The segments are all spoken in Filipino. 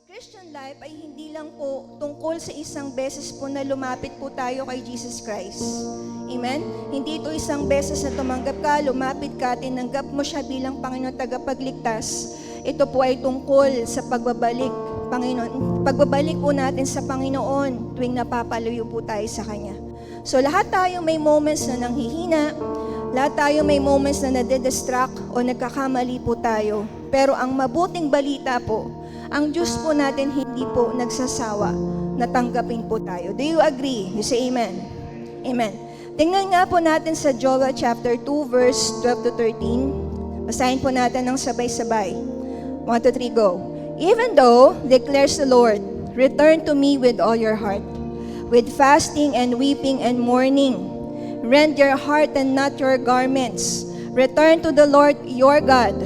Christian life ay hindi lang po tungkol sa isang beses po na lumapit po tayo kay Jesus Christ. Amen? Hindi ito isang beses na tumanggap ka, lumapit ka, tinanggap mo siya bilang Panginoon tagapagligtas. Ito po ay tungkol sa pagbabalik, Panginoon. Pagbabalik po natin sa Panginoon tuwing napapalayo po tayo sa Kanya. So lahat tayo may moments na nanghihina, lahat tayo may moments na nade-distract o nagkakamali po tayo. Pero ang mabuting balita po, ang Diyos po natin hindi po nagsasawa na tanggapin po tayo. Do you agree? You say amen. Amen. Tingnan nga po natin sa Joel chapter 2 verse 12 to 13. Basahin po natin ng sabay-sabay. 1, 2, 3, go. Even though, declares the Lord, return to me with all your heart, with fasting and weeping and mourning. Rend your heart and not your garments. Return to the Lord your God.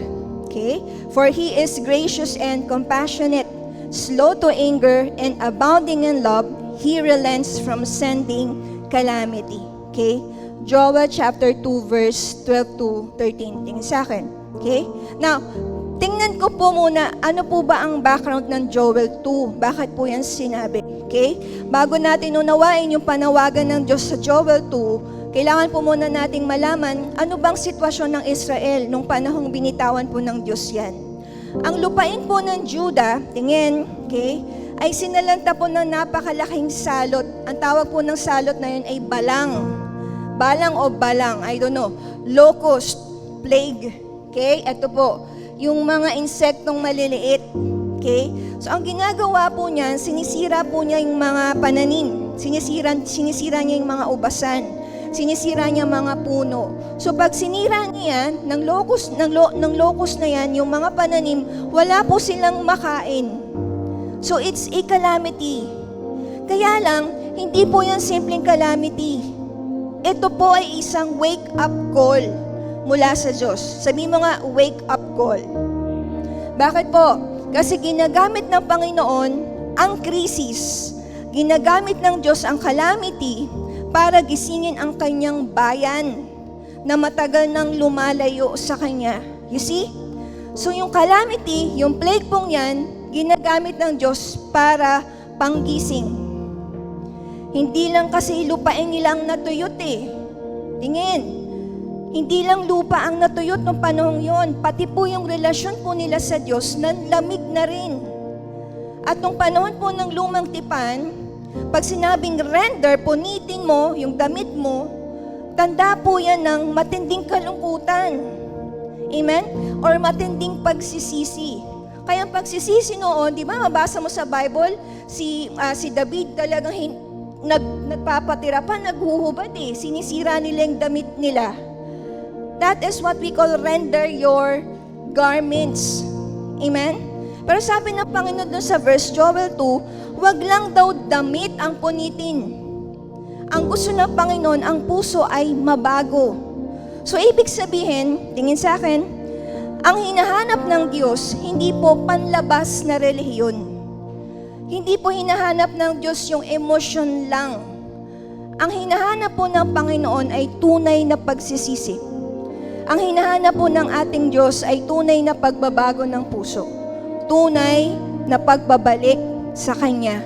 Okay? For He is gracious and compassionate, slow to anger, and abounding in love. He relents from sending calamity. Okay? Joel chapter 2 verse 12 to 13. Tingin sa akin. Okay? Now, tingnan ko po muna, ano po ba ang background ng Joel 2? Bakit po yan sinabi? Okay? Bago natin unawain yung panawagan ng Diyos sa Joel 2, kailangan po muna nating malaman ano bang sitwasyon ng Israel nung panahong binitawan po ng Diyos yan. Ang lupain po ng Juda, tingin, okay, ay sinalanta po ng napakalaking salot. Ang tawag po ng salot na yun ay balang. Balang o balang, I don't know. Locust, plague. Okay, ito po, yung mga insektong maliliit. Okay, so ang ginagawa po niyan, sinisira po niya yung mga pananim. Sinisira niya yung mga ubasan. Sinisira niya mga puno. So pag sinira niya yan, ng locust na yan, yung mga pananim, wala po silang makain. So it's a calamity. Kaya lang, hindi po yan simpleng calamity. Ito po ay isang wake-up call mula sa Diyos. Sabihin mo nga, wake-up call. Bakit po? Kasi ginagamit ng Panginoon ang krisis. Ginagamit ng Diyos ang calamity para gisingin ang kanyang bayan na matagal nang lumalayo sa kanya. You see? So yung calamity, yung plague pong yan, ginagamit ng Diyos para panggising. Hindi lang kasi lupain nilang natuyot eh. Tingin, hindi lang lupa ang natuyot ng panahong yon, pati po yung relasyon po nila sa Diyos nanlamig na rin. At nung panahon po ng lumang tipan, pag sinabing render, punitin mo yung damit mo, tanda po yan ng matinding kalungkutan. Amen? Or matinding pagsisisi. Kaya ang pagsisisi noon, di ba, mabasa mo sa Bible, si David talagang nagpapatira pa, naghuhubad eh. Sinisira nila yung damit nila. That is what we call render your garments. Amen? Pero sabi ng Panginoon doon sa verse Joel 2, wag lang daw damit ang punitin. Ang gusto ng Panginoon, ang puso ay mabago. So ibig sabihin, tingin sa akin, ang hinahanap ng Diyos, hindi po panlabas na relihiyon. Hindi po hinahanap ng Diyos yung emosyon lang. Ang hinahanap po ng Panginoon ay tunay na pagsisisi. Ang hinahanap po ng ating Diyos ay tunay na pagbabago ng puso. Tunay na pagbabalik sa Kanya.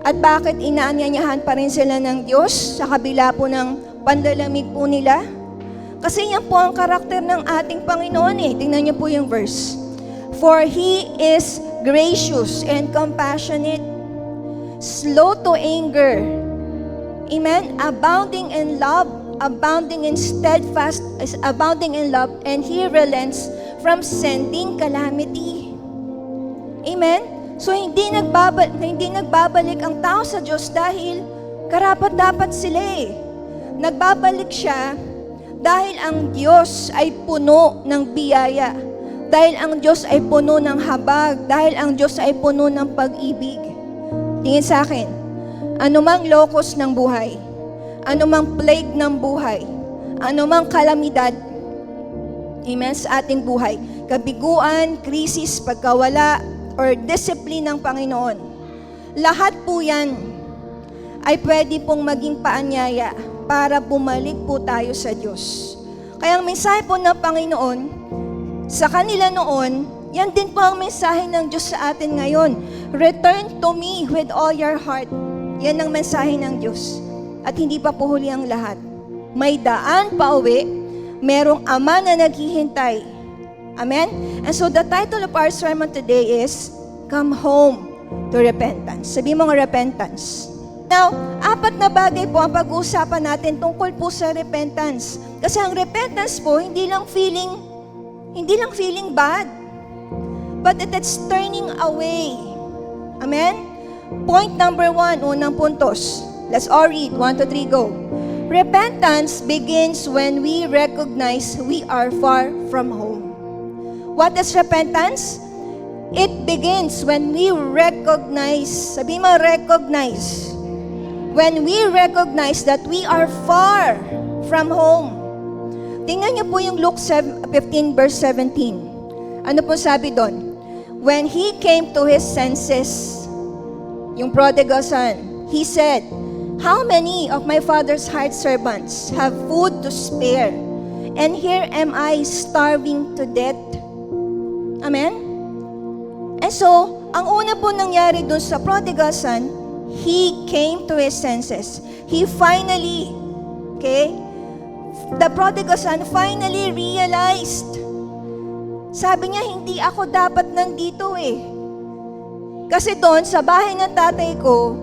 At bakit inaanyayahan pa rin sila ng Diyos sa kabila po ng panlalamig po nila? Kasi yan po ang karakter ng ating Panginoon eh. Tingnan niyo po yung verse. For He is gracious and compassionate, slow to anger, amen, abounding in love, abounding in steadfast, abounding in love, and He relents from sending calamity. Amen? So hindi nagbabalik ang tao sa Diyos dahil karapat-dapat sila eh. Nagbabalik siya dahil ang Diyos ay puno ng biyaya. Dahil ang Diyos ay puno ng habag. Dahil ang Diyos ay puno ng pag-ibig. Tingin sa akin, anumang locus ng buhay, anumang plague ng buhay, anumang kalamidad, amen, sa ating buhay, kabiguan, krisis, pagkawala, or discipline ng Panginoon. Lahat po yan ay pwede pong maging paanyaya para bumalik po tayo sa Diyos. Kaya ang mensahe po ng Panginoon sa kanila noon, Yan din po ang mensahe ng Diyos sa atin ngayon. Return to me with all your heart. Yan ang mensahe ng Diyos. At hindi pa po huli ang lahat. May daan pa uwi, merong ama na naghihintay. Amen? And so the title of our sermon today is, Come Home to Repentance. Sabi mo nga repentance. Now, 4 na bagay po ang pag-uusapan natin tungkol po sa repentance. Kasi ang repentance po, hindi lang feeling bad, but it's turning away. Amen? Point number 1, unang puntos. Let's all read. 1, 2, 3, go. Repentance begins when we recognize we are far from home. What is repentance? It begins when we recognize, sabi mo recognize, when we recognize that we are far from home. Tingnan niyo po yung Luke 15 verse 17. Ano po sabi doon? When he came to his senses, yung prodigal son, he said, how many of my father's hired servants have food to spare? And here am I starving to death. Amen? And so, ang una po nangyari doon sa prodigal son, he came to his senses. He finally, the prodigal son finally realized. Sabi niya, hindi ako dapat nandito eh. Kasi doon, sa bahay ng tatay ko,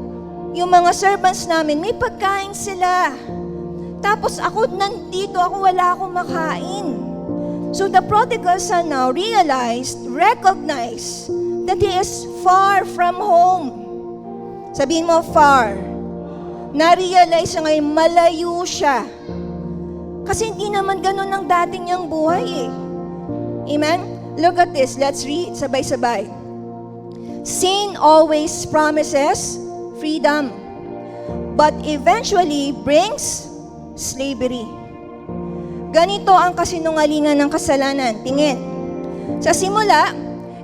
yung mga servants namin, may pagkain sila. Tapos ako nandito, wala akong makain. So the prodigal son now recognized that he is far from home. Sabihin mo, far. Na-realize siya ngayon, malayo siya. Kasi hindi naman ganun ang dating niyang buhay eh. Amen? Look at this. Let's read sabay-sabay. Sin always promises freedom, but eventually brings slavery. Ganito ang kasinungalingan ng kasalanan. Tingin. Sa simula,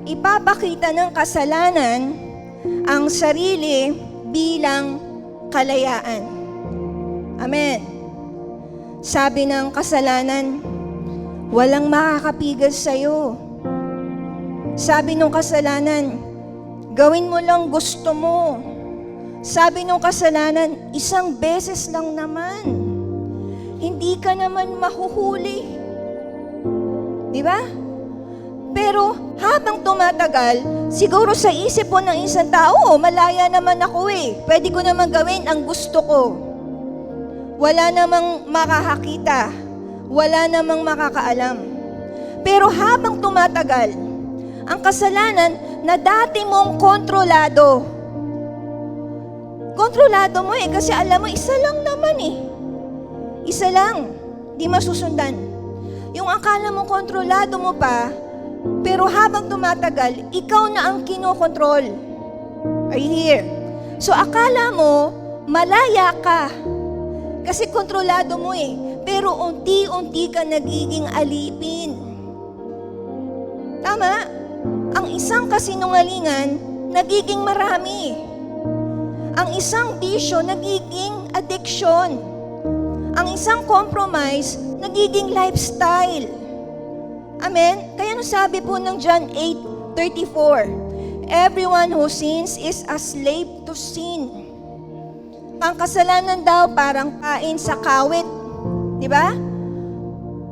ipapakita ng kasalanan ang sarili bilang kalayaan. Amen. Sabi ng kasalanan, walang makakapigil sa'yo. Sabi ng kasalanan, gawin mo lang gusto mo. Sabi ng kasalanan, isang beses lang naman. Hindi ka naman mahuhuli. Di ba? Pero habang tumatagal, siguro sa isip po ng isang tao, malaya naman ako eh. Pwede ko naman gawin ang gusto ko. Wala namang makakakita. Wala namang makakaalam. Pero habang tumatagal, ang kasalanan na dati mong kontrolado mo eh, kasi alam mo, isa lang naman eh. Isa lang, di masusundan. Yung akala mo kontrolado mo pa, pero habang tumatagal, ikaw na ang kinokontrol. Are you here? So akala mo, malaya ka. Kasi kontrolado mo eh. Pero unti-unti ka nagiging alipin. Tama? Ang isang kasinungalingan, nagiging marami. Ang isang bisyo, nagiging addiction. Ang isang compromise, nagiging lifestyle. Amen? Kaya sabi po ng John 8:34, everyone who sins is a slave to sin. Ang kasalanan daw parang kain sa kawit. Di ba?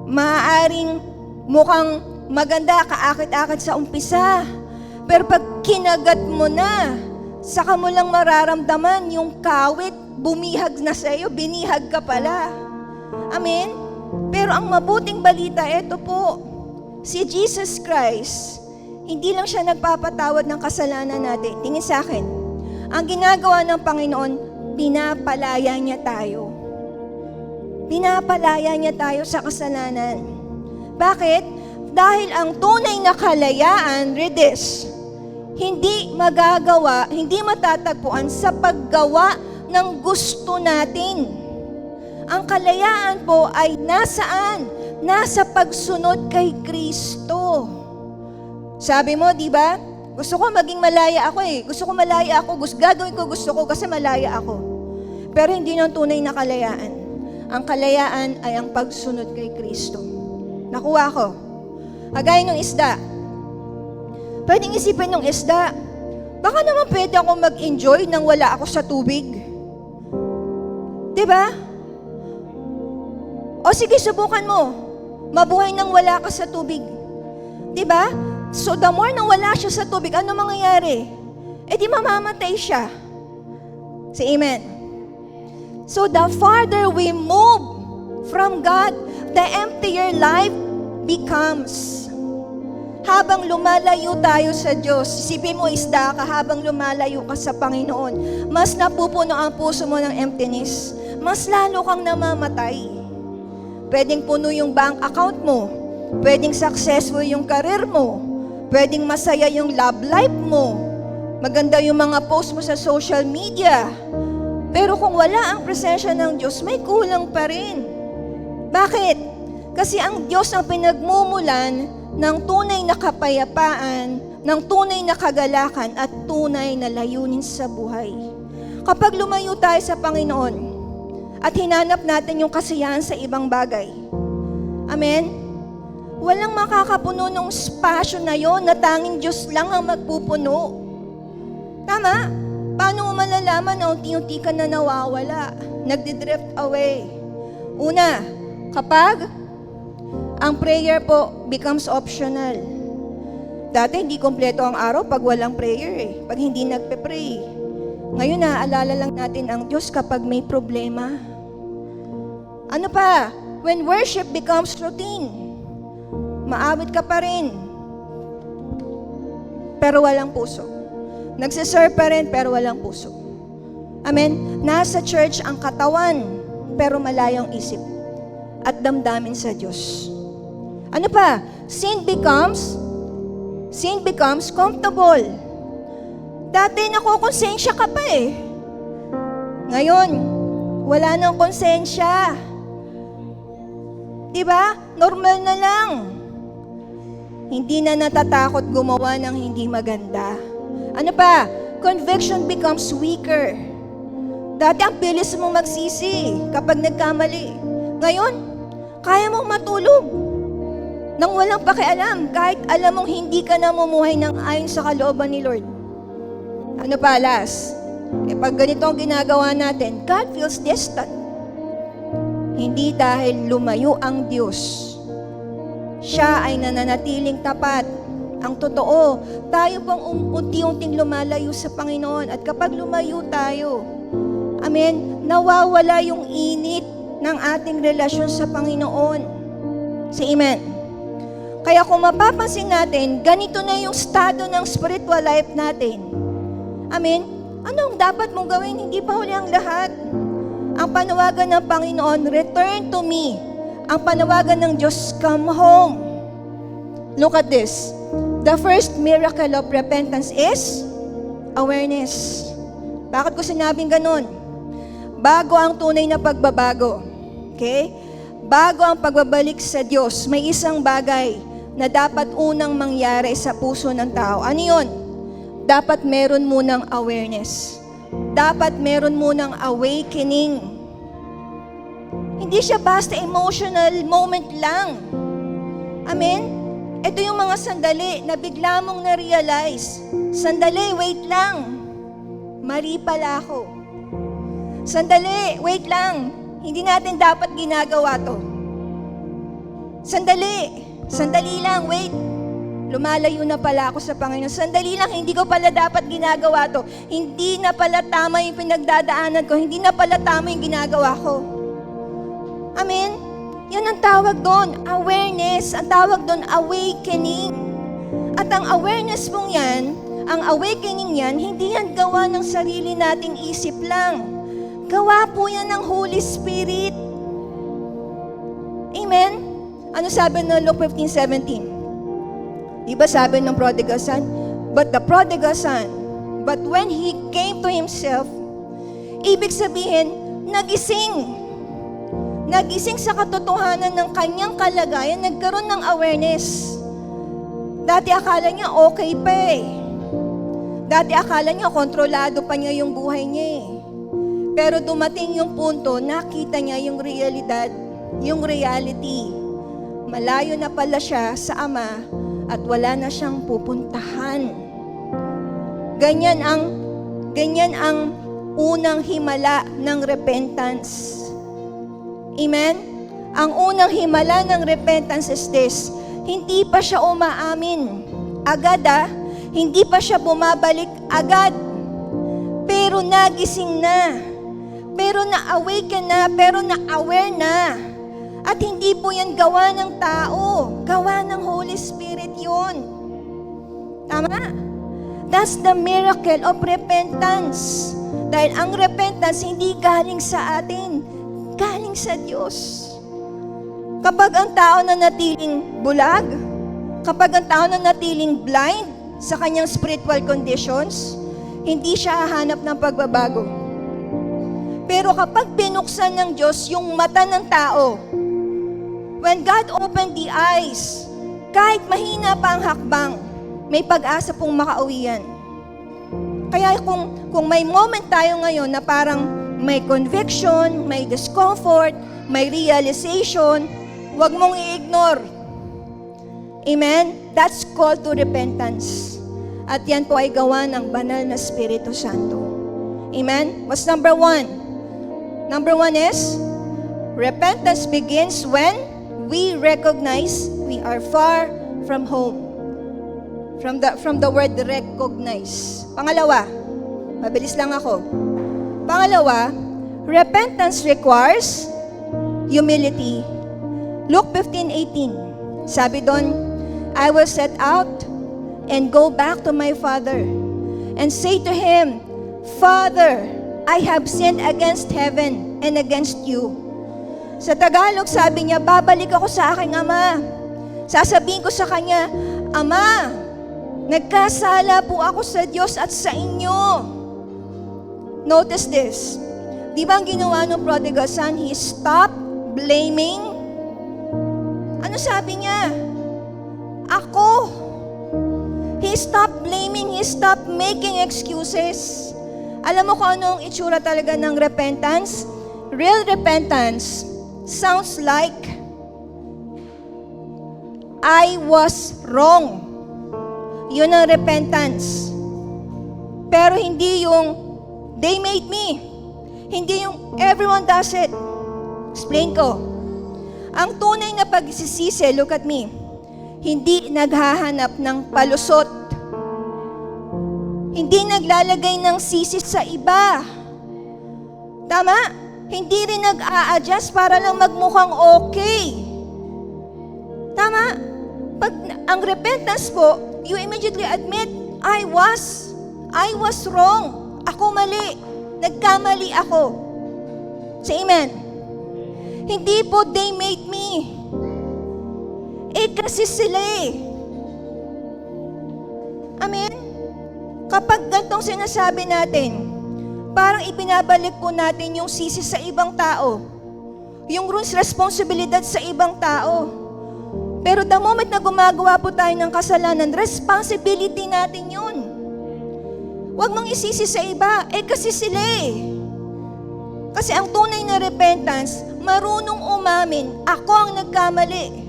Maaaring mukhang maganda, kaakit-akit sa umpisa. Pero pag kinagat mo na, saka mo lang mararamdaman yung kawit, bumihag na sa iyo, binihag ka pala. Amen? Pero ang mabuting balita, ito po, si Jesus Christ, hindi lang siya nagpapatawad ng kasalanan natin. Tingin sa akin, ang ginagawa ng Panginoon, pinapalaya niya tayo. Pinapalaya niya tayo sa kasalanan. Bakit? Dahil ang tunay na kalayaan, read this, hindi magagawa, hindi matatagpuan sa paggawa ng gusto natin. Ang kalayaan po ay nasaan? Nasa pagsunod kay Kristo. Sabi mo, di ba? Gusto ko maging malaya ako eh. Gusto ko malaya ako. Gagawin ko gusto ko kasi malaya ako. Pero hindi ng tunay na kalayaan. Ang kalayaan ay ang pagsunod kay Kristo. Nakuha ko. Kagaya ng isda. Pwedeng isipin ng isda, baka naman pwede ako mag-enjoy nang wala ako sa tubig. Diba? O sige, subukan mo. Mabuhay nang wala ka sa tubig. Diba? So the more nang wala siya sa tubig, ano mangyayari? Eh di mamamatay siya. Say amen. So the farther we move from God, the emptier life becomes. Habang lumalayo tayo sa Diyos, isipin mo isda ka, habang lumalayo ka sa Panginoon, mas napupuno ang puso mo ng emptiness. Mas lalo kang namamatay. Pwedeng puno yung bank account mo, pwedeng successful yung career mo, pwedeng masaya yung love life mo, maganda yung mga post mo sa social media. Pero kung wala ang presensya ng Diyos, may kulang pa rin. Bakit? Kasi ang Diyos ang pinagmumulan ng tunay na kapayapaan, ng tunay na kagalakan at tunay na layunin sa buhay. Kapag lumayo tayo sa Panginoon at hinanap natin yung kasiyahan sa ibang bagay, amen? Walang makakapuno ng spasyo na yon na tanging Diyos lang ang magpupuno. Tama? Paano mo malalaman na unti-unti ka na nawawala, nagdi-drift away? Una, kapag ang prayer po becomes optional. Dati hindi kompleto ang araw pag walang prayer pag hindi nagpe-pray. Ngayon naaalala lang natin ang Diyos kapag may problema. Ano pa? When worship becomes routine. Maawit ka pa rin, pero walang puso. Nagsiserve pa rin, pero walang puso. Amen? Nasa church ang katawan, pero malayo ang isip at damdamin sa Diyos. Ano pa? Sin becomes comfortable. Dati nakukonsensya ka pa Ngayon, wala nang konsensya. Diba? Normal na lang. Hindi na natatakot gumawa ng hindi maganda. Ano pa? Conviction becomes weaker. Dati ang bilis mong magsisi kapag nagkamali. Ngayon, kaya mong matulog nang walang pakialam, kahit alam mong hindi ka namumuhay ng ayon sa kalooban ni Lord. Ano pa, last? Pag ganito ang ginagawa natin, God feels distant. Hindi dahil lumayo ang Diyos. Siya ay nananatiling tapat. Ang totoo, tayo pang unti-unting lumalayo sa Panginoon. At kapag lumayo tayo, amen, nawawala yung init ng ating relasyon sa Panginoon. Say amen. Kaya kung mapapansin natin, ganito na yung estado ng spiritual life natin. Amen? Anong dapat mong gawin? Hindi pa huli ang lahat. Ang panawagan ng Panginoon, return to me. Ang panawagan ng Diyos, come home. Look at this. The first miracle of repentance is awareness. Bakit ko sinabing ganun? Bago ang tunay na pagbabago. Okay? Bago ang pagbabalik sa Diyos, may isang bagay na dapat unang mangyari sa puso ng tao. Ano yun? Dapat meron munang awareness. Dapat meron munang awakening. Hindi siya basta emotional moment lang. Amen? Ito yung mga sandali na bigla mong na-realize. Sandali, wait lang. Mali pala ako. Sandali, wait lang. Hindi natin dapat ginagawa to. Sandali lang, wait. Lumalayo na pala ako sa Panginoon. Sandali lang, hindi ko pala dapat ginagawa to. Hindi na pala tama yung pinagdadaanan ko. Hindi na pala tama yung ginagawa ko. Amen? Yan ang tawag doon, awareness. Ang tawag doon, awakening. At ang awareness mong yan, ang awakening yan, hindi yan gawa ng sarili nating isip lang. Gawa po yan ng Holy Spirit. Amen? Ano sabi ng Luke 15:17? Diba sabi ng prodigal son? But when he came to himself, ibig sabihin, nagising. Nagising sa katotohanan ng kanyang kalagayan, nagkaroon ng awareness. Dati akala niya okay pa Dati akala niya kontrolado pa niya yung buhay niya Pero dumating yung punto, nakita niya yung realidad, yung reality. Malayo na pala siya sa Ama at wala na siyang pupuntahan. Ganyan ang unang himala ng repentance. Amen? Ang unang himala ng repentance is this: hindi pa siya umaamin agad, hindi pa siya bumabalik agad, pero nagising na, pero na-awaken na, pero na-aware na. At hindi po yan gawa ng tao, gawa ng Holy Spirit yun. Tama? That's the miracle of repentance. Dahil ang repentance hindi galing sa atin, galing sa Diyos. Kapag ang tao na natiling bulag, kapag ang tao na natiling blind sa kanyang spiritual conditions, hindi siya hahanap ng pagbabago. Pero kapag binuksan ng Diyos yung mata ng tao, when God opened the eyes, kahit mahina pa ang hakbang, may pag-asa pong makauwi yan. Kaya kung may moment tayo ngayon na parang may conviction, may discomfort, may realization, huwag mong i-ignore. Amen? That's called to repentance. At yan po ay gawa ng banal na Espiritu Santo. Amen? What's number 1? Number 1 is, repentance begins when we recognize we are far from home. From the word recognize. Pangalawa, mabilis lang ako. Pangalawa, repentance requires humility. Luke 15:18. Sabi doon, I will set out and go back to my father and say to him, Father, I have sinned against heaven and against you. Sa Tagalog, sabi niya, babalik ako sa aking ama. Sasabihin ko sa kanya, Ama, nagkasala po ako sa Diyos at sa inyo. Notice this. Di ba ang ginawa ng prodigal son? He stopped blaming. Ano sabi niya? Ako. He stopped blaming. He stopped making excuses. Alam mo kung anong itsura talaga ng repentance? Real repentance sounds like, I was wrong. Yun ang repentance. Pero hindi yung, they made me. Hindi yung, everyone does it. Explain ko. Ang tunay na pagsisisi, look at me, hindi naghahanap ng palusot. Hindi naglalagay ng sisi sa iba. Tama? Hindi rin nag-a-adjust para lang magmukhang okay. Tama? Pag ang repentance po, you immediately admit, I was wrong. Ako mali. Nagkamali ako. Say amen. Hindi po they made me. Kasi sila Amen? Kapag gantong sinasabi natin, parang ibinabalik po natin yung sisi sa ibang tao. Yung responsibilidad sa ibang tao. Pero the moment na gumagawa po tayo ng kasalanan, responsibility natin yun. Huwag mong isisi sa iba, kasi sila Kasi ang tunay na repentance, marunong umamin, ako ang nagkamali.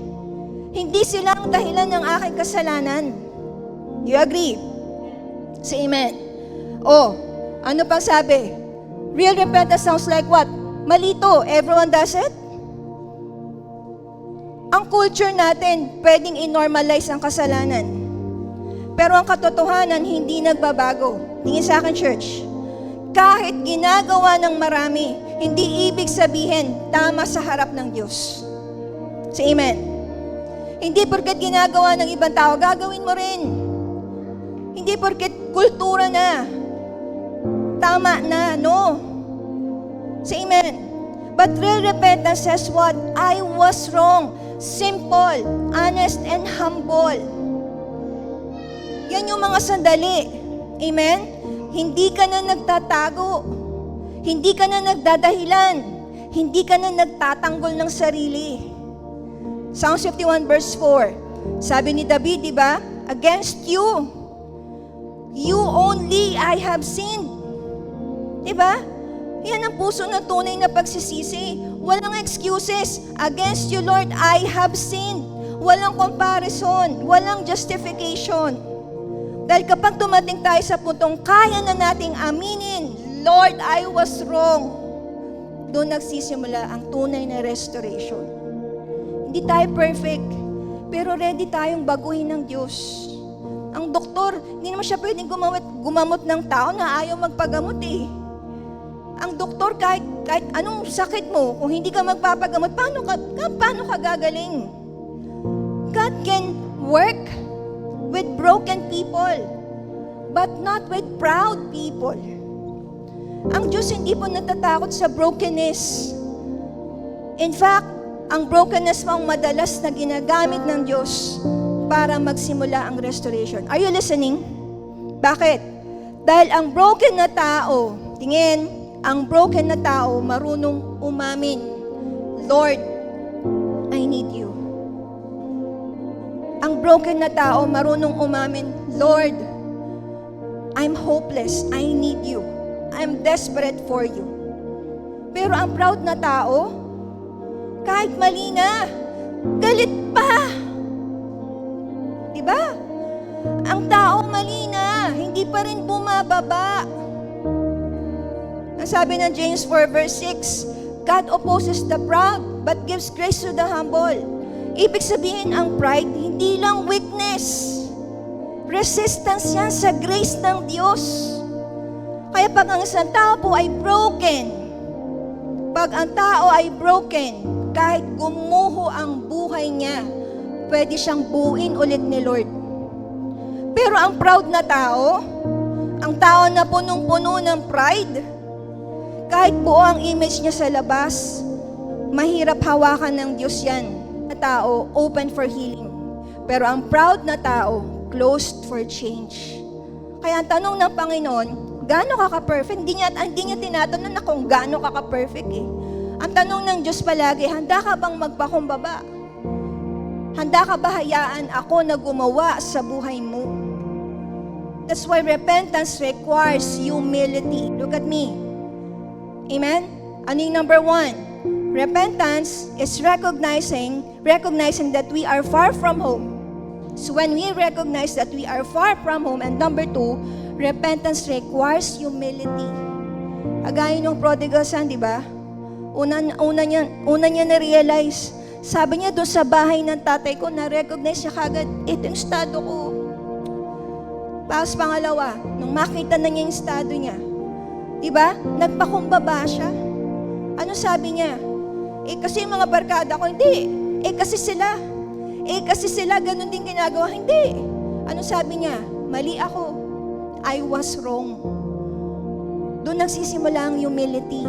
Hindi sila ang dahilan ng aking kasalanan. Do you agree? Say amen. Ano pang sabi? Real repentance sounds like what? Malito, everyone does it? Ang culture natin, pwedeng i-normalize ang kasalanan. Pero ang katotohanan, hindi nagbabago. Tingin sa akin, church. Kahit ginagawa ng marami, hindi ibig sabihin tama sa harap ng Diyos. Say amen. Hindi porket ginagawa ng ibang tao, gagawin mo rin. Hindi porket kultura na, tama na, no. Say amen. But real repentance says what? I was wrong. Simple, honest, and humble. Yan yung mga sandali. Amen? Hindi ka na nagtatago. Hindi ka na nagdadahilan. Hindi ka na nagtatanggol ng sarili. Psalms 51 verse 4. Sabi ni David, di ba? Against you only I have sinned. Di ba? Yan ang puso ng tunay na pagsisisi. Walang excuses. Against you, Lord, I have sinned. Walang comparison, walang justification. Dahil kapag dumating tayo sa puntong kaya na nating aminin, Lord, I was wrong, doon nagsisimula ang tunay na restoration. Hindi tayo perfect, pero ready tayong baguhin ng Diyos. Ang doktor, hindi naman siya pwedeng gumamot ng tao na ayaw magpagamot eh. Ang doktor, kahit anong sakit mo, kung hindi ka magpapagamot, paano ka gagaling? God can work with broken people, but not with proud people. Ang Diyos hindi po natatakot sa brokenness. In fact, ang brokenness mo ang madalas na ginagamit ng Diyos para magsimula ang restoration. Are you listening? Bakit? Dahil ang broken na tao, tingin, ang broken na tao marunong umamin, Lord, I need you. Ang broken na tao marunong umamin, Lord, I'm hopeless, I need you. I'm desperate for you. Pero ang proud na tao, kahit mali na, galit pa. Diba? Ang tao mali na, hindi pa rin bumababa. Ang sabi ng James 4 verse 6, God opposes the proud, but gives grace to the humble. Ibig sabihin, ang pride, hindi lang weakness. Resistance yan sa grace ng Diyos. Kaya pag ang isang tao po ay broken, pag ang tao ay broken, kahit gumuho ang buhay niya, pwede siyang buuin ulit ni Lord. Pero ang proud na tao, ang tao na punong-puno ng pride, kahit buo ang image niya sa labas, mahirap hawakan ng Diyos yan. Na tao, open for healing. Pero ang proud na tao, closed for change. Kaya ang tanong ng Panginoon, gaano ka ka-perfect? Hindi niya tinatanong na kung gaano ka ka-perfect eh. Ang tanong ng Diyos palagi, handa ka bang magpakumbaba? Handa ka ba hayaan ako na gumawa sa buhay mo? That's why repentance requires humility. Look at me. Amen? Ano yung number 1? Repentance is recognizing that we are far from home. So when we recognize that we are far from home, and number 2, repentance requires humility. Agaya ng prodigal son, di ba? Una niya na-realize. Sabi niya doon sa bahay ng tatay ko, na-recognize niya kagad, ito yung estado ko. Tapos pangalawa, nung makita na niya yung estado niya, di ba? Nagpakumbaba siya. Ano sabi niya? Kasi yung mga barkada ko, hindi. Kasi sila, ganun din ginagawa. Hindi. Ano sabi niya? Mali ako. I was wrong. Doon nagsisimula ang humility.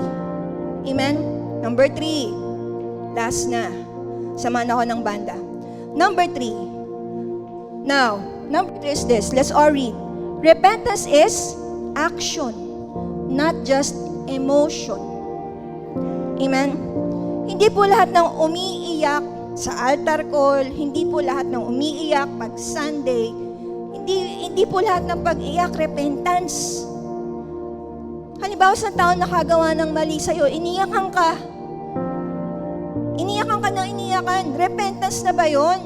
Amen? Number 3. Last na. Samahan ako ng banda. Number 3. Now, number 3 is this. Let's all read. Repentance is action, not just emotion. Amen? Hindi po lahat ng umiiyak sa altar call, hindi po lahat ng umiiyak pag Sunday, hindi po lahat ng pag-iyak repentance. Halimbawa sa tao nakagawa ng mali sa'yo, iniyakan ka. Iniyakan ka ng iniyakan. Repentance na ba yun?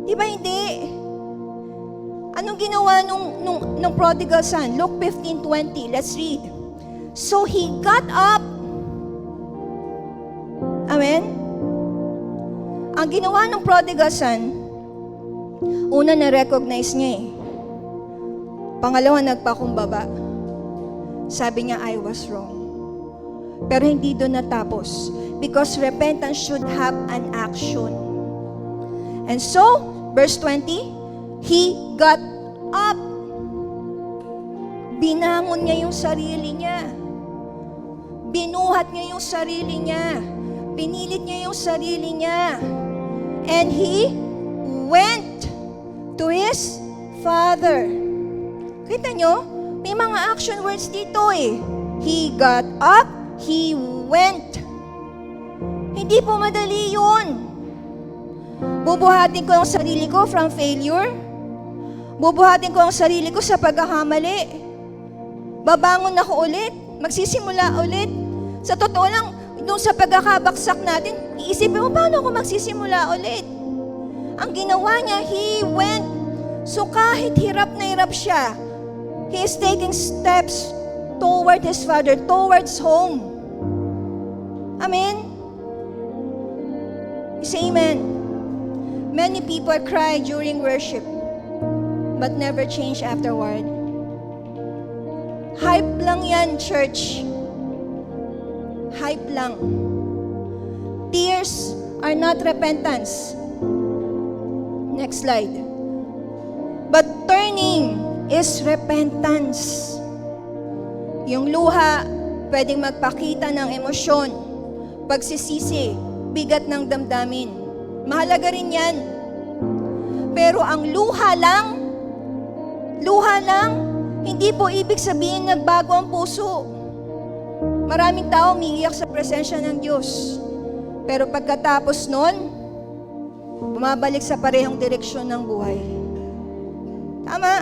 Di ba hindi? Anong ginawa nung prodigal son? Luke 15:20. Let's read. So he got up. Amen? Ang ginawa ng prodigal son, una na-recognize niya eh. Pangalawa, nagpakumbaba. Sabi niya, I was wrong. Pero hindi doon natapos. Because repentance should have an action. And so, verse 20, he got up. Binangon niya yung sarili niya. Binuhat niya yung sarili niya. Pinilit niya yung sarili niya. And he went to his father. Kita nyo? May mga action words dito eh. He got up, he went. Hindi po madali yun. Bubuhatin ko ang sarili ko from failure. Bubuhatin ko ang sarili ko sa pagkakamali. Babangon ako ulit. Magsisimula ulit. Sa totoo lang, doon sa pagkakabaksak natin, iisipin mo, paano ako magsisimula ulit? Ang ginawa niya, He went. So kahit hirap na hirap siya, He is taking steps toward His Father, towards home. Amen? You say amen. Many people cry during worship, but never change afterward. Hype lang yan, church. Hype lang. Tears are not repentance. Next slide. But turning is repentance. Yung luha, pwedeng magpakita ng emosyon, pagsisisi, bigat ng damdamin. Mahalaga rin yan. Pero ang luha lang, hindi po ibig sabihin nagbago ang puso. Maraming tao umiiyak sa presensya ng Diyos. Pero pagkatapos nun, bumabalik sa parehong direksyon ng buhay. Tama?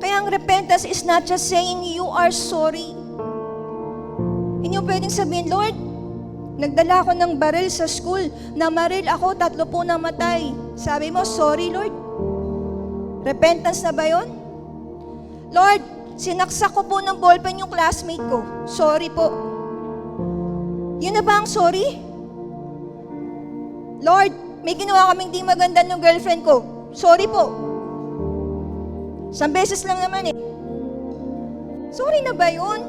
Kaya ang repentance is not just saying you are sorry. Hindi mo pwedeng sabihin, Lord, nagdala ako ng baril sa school, namaril ako, 3 po namatay. Sabi mo, sorry Lord. Repentance na ba yun? Lord, sinaksak ko po ng ballpen yung classmate ko. Sorry po. Yun na ba ang sorry? Lord, may ginawa kaming di maganda ng girlfriend ko. Sorry po. Isang beses lang naman eh. Sorry na ba yun?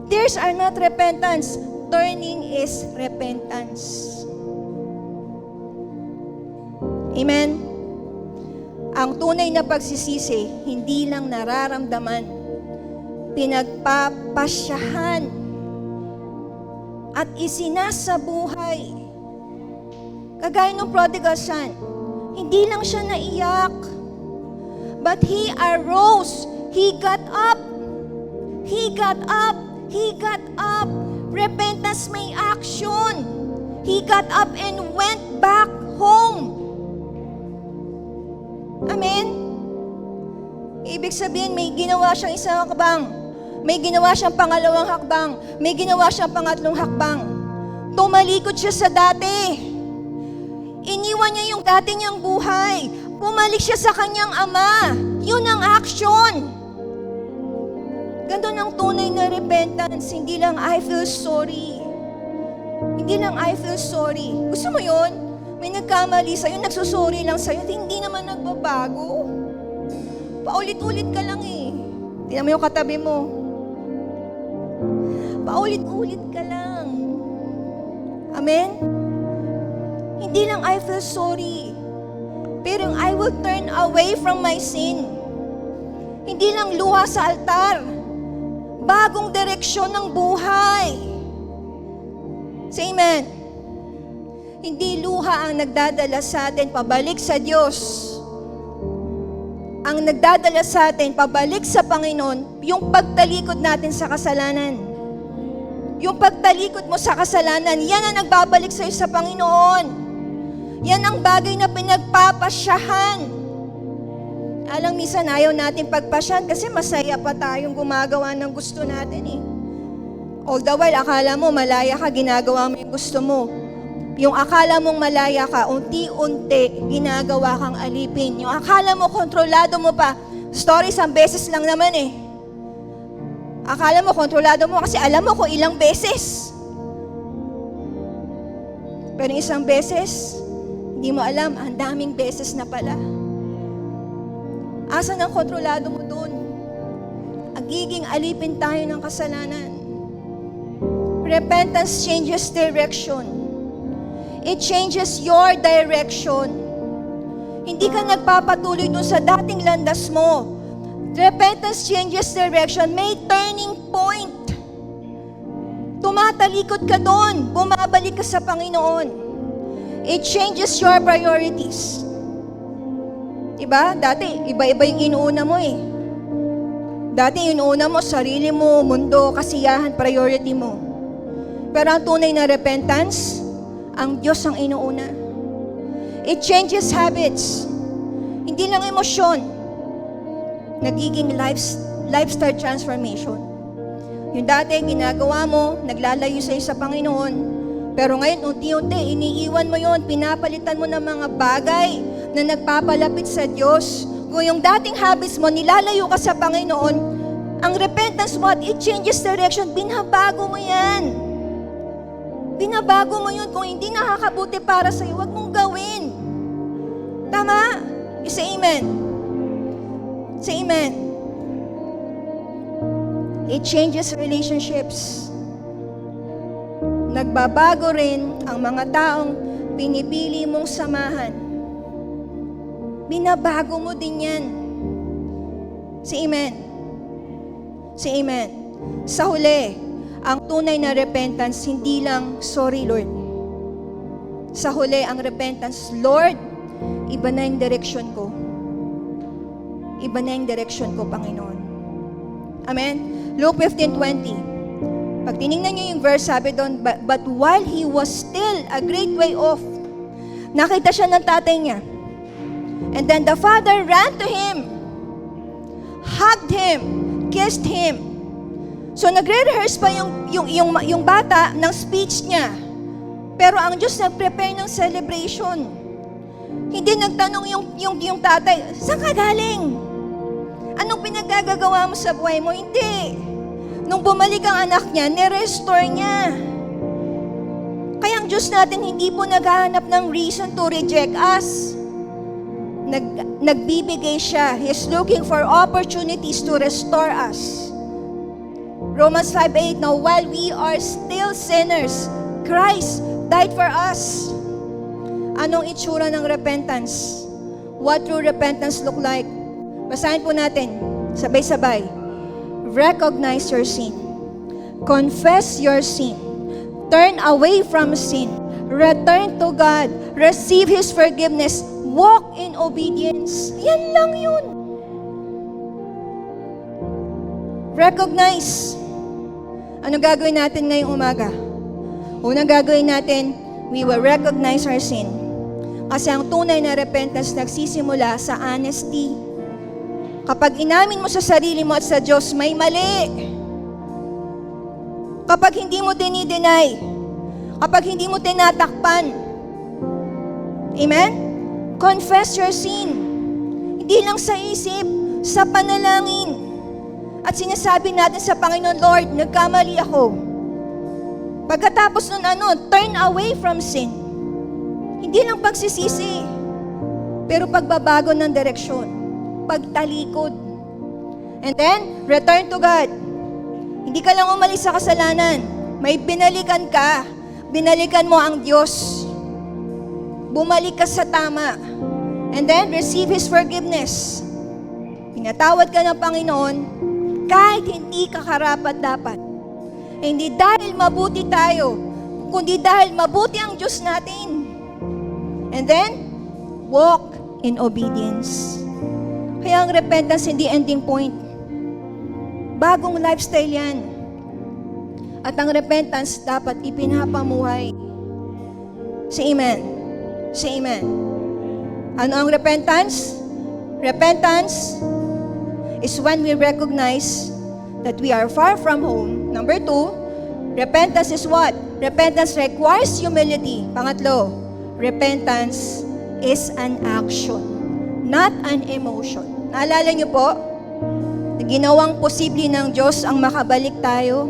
Tears are not repentance. Turning is repentance. Amen? Ang tunay na pagsisisi, hindi lang nararamdaman, pinagpapasyahan at isinasabuhay. Kagaya ng prodigal son, hindi lang siya naiyak, but he arose, he got up, he got up, he got up. Repentance may action. He got up and went back home. Amen? Ibig sabihin, may ginawa siyang isang hakbang. May ginawa siyang pangalawang hakbang. May ginawa siyang pangatlong hakbang. Tumalikod siya sa dati. Iniwan niya yung dati niyang buhay. Bumalik siya sa kanyang ama. Yun ang action. Ganun ang tunay na repentance. Hindi lang, I feel sorry. Hindi lang, I feel sorry. Gusto mo yun? May nagkamali sa'yo, nagsusorry lang sa'yo, hindi naman nagbabago. Paulit-ulit ka lang eh. Tingnan mo yung katabi mo. Paulit-ulit ka lang. Amen? Hindi lang I feel sorry, pero yung I will turn away from my sin. Hindi lang luha sa altar. Bagong direksyon ng buhay. Say amen. Hindi luha ang nagdadala sa atin pabalik sa Diyos. Ang nagdadala sa atin pabalik sa Panginoon, yung pagtalikod natin sa kasalanan. Yung pagtalikod mo sa kasalanan, yan ang nagbabalik sa'yo sa Panginoon. Yan ang bagay na pinagpapasyahan. Alang minsan ayaw natin pagpasyahan kasi masaya pa tayong gumagawa ng gusto natin eh. All the while, akala mo malaya ka, ginagawa mo yung gusto mo. Yung akala mong malaya ka, unti-unti, ginagawa kang alipin. Yung akala mo, kontrolado mo pa. Story, isang beses lang naman eh. Akala mo, kontrolado mo kasi alam mo kung ilang beses. Pero isang beses, hindi mo alam, ang daming beses na pala. Asan ang kontrolado mo doon? Agiging alipin tayo ng kasalanan. Repentance changes direction. It changes your direction. Hindi ka nagpapatuloy dun sa dating landas mo. Repentance changes direction. May turning point. Tumatalikod ka doon. Bumabalik ka sa Panginoon. It changes your priorities. Diba? Dati, iba-iba yung inuuna mo eh. Dati, inuuna mo, sarili mo, mundo, kasiyahan, priority mo. Pero ang tunay na repentance, ang Diyos ang inuuna. It changes habits. Hindi lang emosyon. Nagiging lifestyle transformation. Yung dati, ginagawa mo, naglalayo sa'yo sa Panginoon. Pero ngayon, unti-unti, iniiwan mo yon, pinapalitan mo ng mga bagay na nagpapalapit sa Diyos. Kung yung dating habits mo, nilalayo ka sa Panginoon, ang repentance mo, it changes direction, binabago mo yan. Binabago mo yun. Kung hindi nakakabuti para sa'yo, huwag mong gawin. Tama? Say amen. Say amen. It changes relationships. Nagbabago rin ang mga taong pinipili mong samahan. Binabago mo din yan. Say amen. Say amen. Sa huli, ang tunay na repentance, hindi lang, sorry Lord. Sa huli, ang repentance, Lord, iba na yung direction ko. Iba na yung direction ko, Panginoon. Amen? Luke 15:20. Pag tinignan niyo yung verse, sabi doon, but while he was still a great way off, nakita siya ng tatay niya. And then the father ran to him, hugged him, kissed him. So nagre-rehearse pa yung bata ng speech niya. Pero ang Diyos nag-prepare ng celebration. Hindi nagtanong yung tatay, saan ka galing? Anong pinaggagawa mo sa buhay mo? Hindi. Nung bumalik ang anak niya, nirestore niya. Kaya ang Diyos natin hindi po naghahanap ng reason to reject us. Nagbibigay siya. He's looking for opportunities to restore us. Romans 5:8, now while we are still sinners, Christ died for us. Anong itsura ng repentance? What true repentance look like? Basahin po natin, sabay-sabay. Recognize your sin. Confess your sin. Turn away from sin. Return to God. Receive His forgiveness. Walk in obedience. Yan lang yun. Recognize. Ano gagawin natin ngayong umaga? Unang gagawin natin, we will recognize our sin. Kasi ang tunay na repentance nagsisimula sa honesty. Kapag inamin mo sa sarili mo at sa Diyos, may mali. Kapag hindi mo dinideny, kapag hindi mo tinatakpan, amen? Confess your sin. Hindi lang sa isip, sa panalangin. At sinasabi natin sa Panginoon, Lord, nagkamali ako. Pagkatapos nun turn away from sin. Hindi lang pagsisisi, pero pagbabago ng direksyon, pagtalikod. And then, return to God. Hindi ka lang umalis sa kasalanan. May binalikan ka. Binalikan mo ang Diyos. Bumalik ka sa tama. And then, receive His forgiveness. Pinatawad ka ng Panginoon, kahit hindi ka karapat-dapat. Hindi dahil mabuti tayo, kundi dahil mabuti ang Diyos natin. And then, walk in obedience. Kaya ang repentance hindi ending point. Bagong lifestyle yan. At ang repentance dapat ipinapamuhay. Say amen. Say amen. Ano ang repentance? Repentance is when we recognize that we are far from home. Number 2, repentance is what? Repentance requires humility. Pangatlo, repentance is an action, not an emotion. Naalala niyo po, ginawang posible ng Diyos ang makabalik tayo.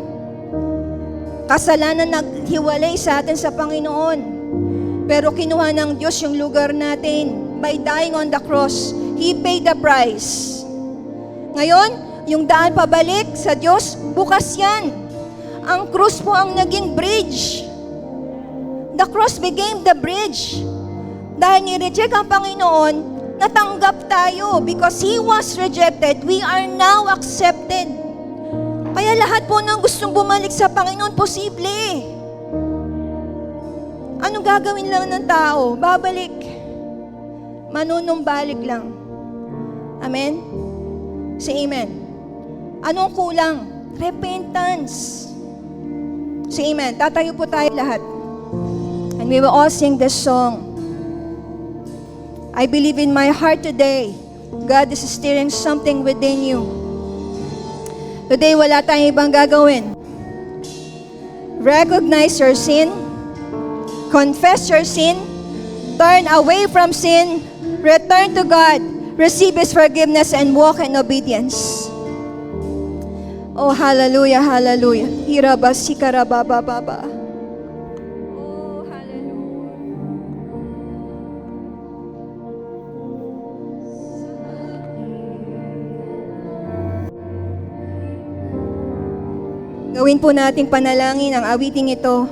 Kasalanan naghiwalay sa atin sa Panginoon. Pero kinuha ng Diyos yung lugar natin by dying on the cross. He paid the price. Ngayon, yung daan pabalik sa Diyos, bukas yan. Ang krus po ang naging bridge. The cross became the bridge. Dahil ni-reject ang Panginoon, natanggap tayo. Because He was rejected, we are now accepted. Kaya lahat po ng gustong bumalik sa Panginoon, posible. Anong gagawin lang ng tao? Babalik. Manunumbalik lang. Amen? Say amen. Anong kulang? Repentance. Say amen. Tatayo po tayo lahat. And we will all sing this song. I believe in my heart today, God is stirring something within you. Today, wala tayong ibang gagawin recognize your sin, confess your sin, turn away from sin, return to God, receive His forgiveness, and walk in obedience. Oh, hallelujah, hallelujah. Hirabasikarabababa. Oh, hallelujah. Gawin po nating panalangin ang awiting ito.